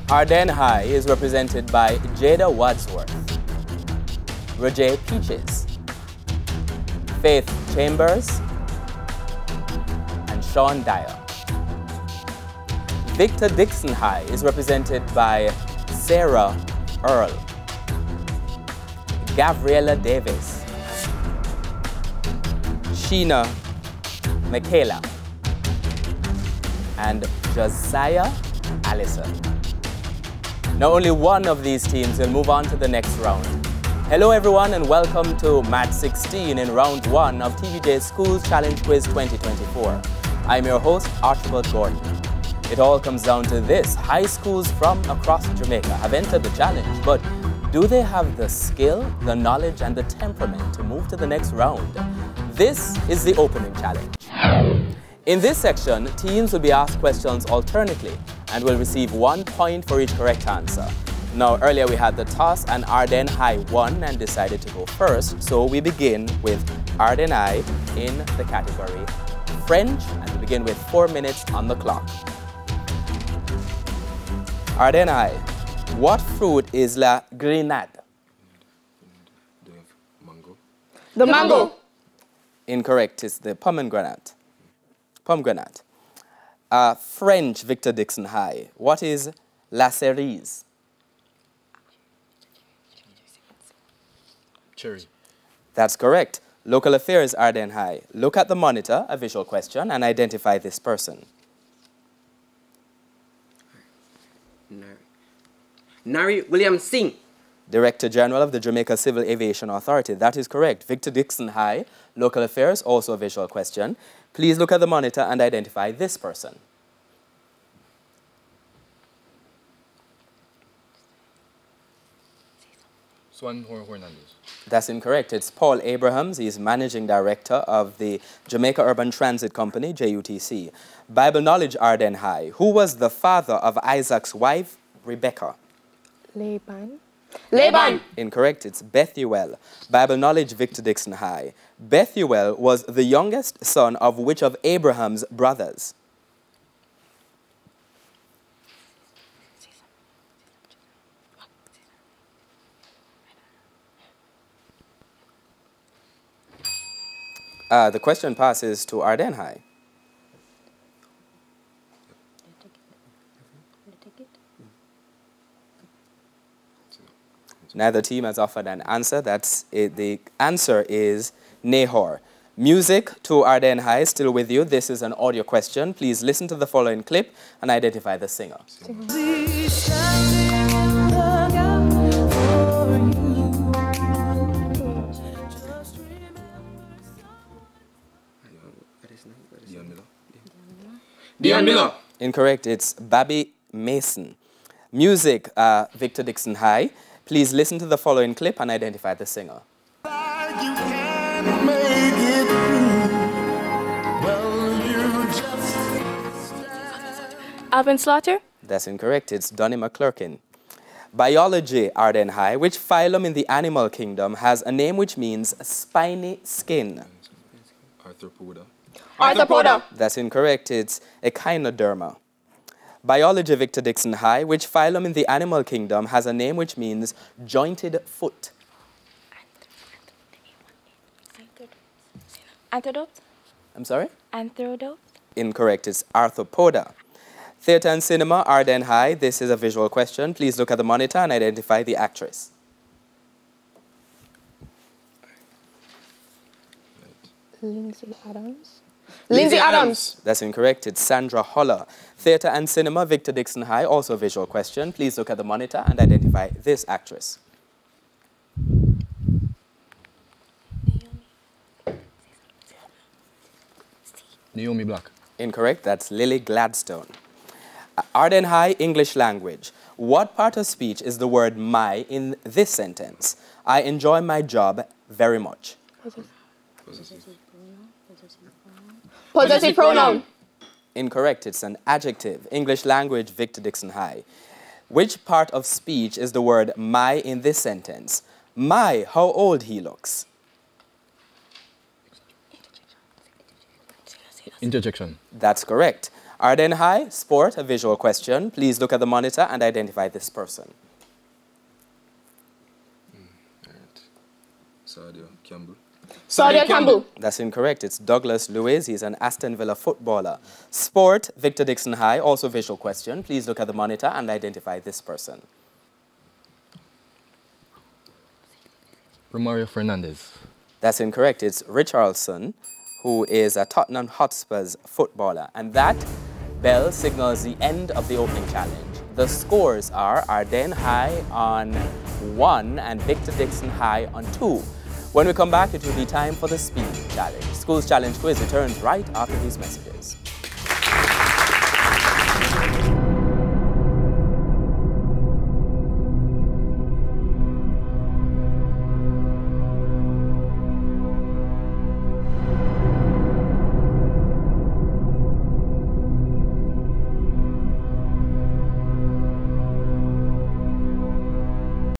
Ardenne High is represented by Jada Wadsworth, Roger Peaches, Faith Chambers, and Sean Dyer. Victor Dixon High is represented by Sarah Earl, Gabriela Davis, Sheena Michaela, and Josiah Allison. Now only one of these teams will move on to the next round. Hello everyone and welcome to Match 16 in round 1 of TVJ's Schools Challenge Quiz 2024. I'm your host, Archibald Gordon. It all comes down to this. High schools from across Jamaica have entered the challenge, but do they have the skill, the knowledge, and the temperament to move to the next round? This is the opening challenge. In this section, teams will be asked questions alternately and will receive 1 point for each correct answer. Now, earlier we had the toss and Ardenne High won and decided to go first, so we begin with Ardenne High in the category French, and we begin with 4 minutes on the clock. Ardenne High, what fruit is la grenade? Mango. The mango. Incorrect, it's the pomegranate. Pomegranate. French, Victor Dixon High, what is la cerise? Cherry. That's correct. Local affairs, Ardenne High. Look at the monitor, a visual question, and identify this person. Nari William Singh. Director General of the Jamaica Civil Aviation Authority. That is correct. Victor Dixon High. Local affairs, also a visual question. Please look at the monitor and identify this person. Swan Hernandez. That's incorrect. It's Paul Abrahams. He's Managing Director of the Jamaica Urban Transit Company, JUTC. Bible knowledge, Ardenne High. Who was the father of Isaac's wife, Rebecca? Laban. Laban. Incorrect. It's Bethuel. Bible knowledge, Victor Dixon High. Bethuel was the youngest son of which of Abraham's brothers? The question passes to Ardenne High. Neither team has offered an answer. That's it. The answer is Nahor. Music to Ardenne High, still with you. This is an audio question. Please listen to the following clip and identify the singer. Dion Miller. Incorrect. It's Babby Mason. Music, Victor Dixon High. Please listen to the following clip and identify the singer. Alvin Slaughter. That's incorrect. It's Donnie McClurkin. Biology, Ardenne High. Which phylum in the animal kingdom has a name which means spiny skin? Arthropoda. Arthropoda. That's incorrect. It's Echinoderma. Biology, Victor Dixon High. Which phylum in the animal kingdom has a name which means jointed foot? Antidote. I'm sorry? Antidote. Incorrect. It's Arthropoda. Theatre and cinema, Ardenne High. This is a visual question. Please look at the monitor and identify the actress. Lindsay Adams. Lindsay Adams. That's incorrect. It's Sandra Holler. Theatre and cinema, Victor Dixon High. Also a visual question. Please look at the monitor and identify this actress. Naomi Black. Incorrect. That's Lily Gladstone. Ardenne High, English language. What part of speech is the word my in this sentence? I enjoy my job very much. Possessive pronoun. Incorrect. It's an adjective. English language, Victor Dixon High. Which part of speech is the word my in this sentence? My, how old he looks. Interjection. That's correct. Ardenne High, sport, a visual question. Please look at the monitor and identify this person. Alright. Sadio Campbell. Sadio Campbell. That's incorrect. It's Douglas Lewis. He's an Aston Villa footballer. Sport, Victor Dixon High, also visual question. Please look at the monitor and identify this person. Romario Fernandez. That's incorrect. It's Richarlison, who is a Tottenham Hotspur's footballer. And that bell signals the end of the opening challenge. The scores are Ardenne High on 1 and Victor Dixon High on 2. When we come back, it will be time for the speed challenge. School's Challenge quiz returns right after these messages.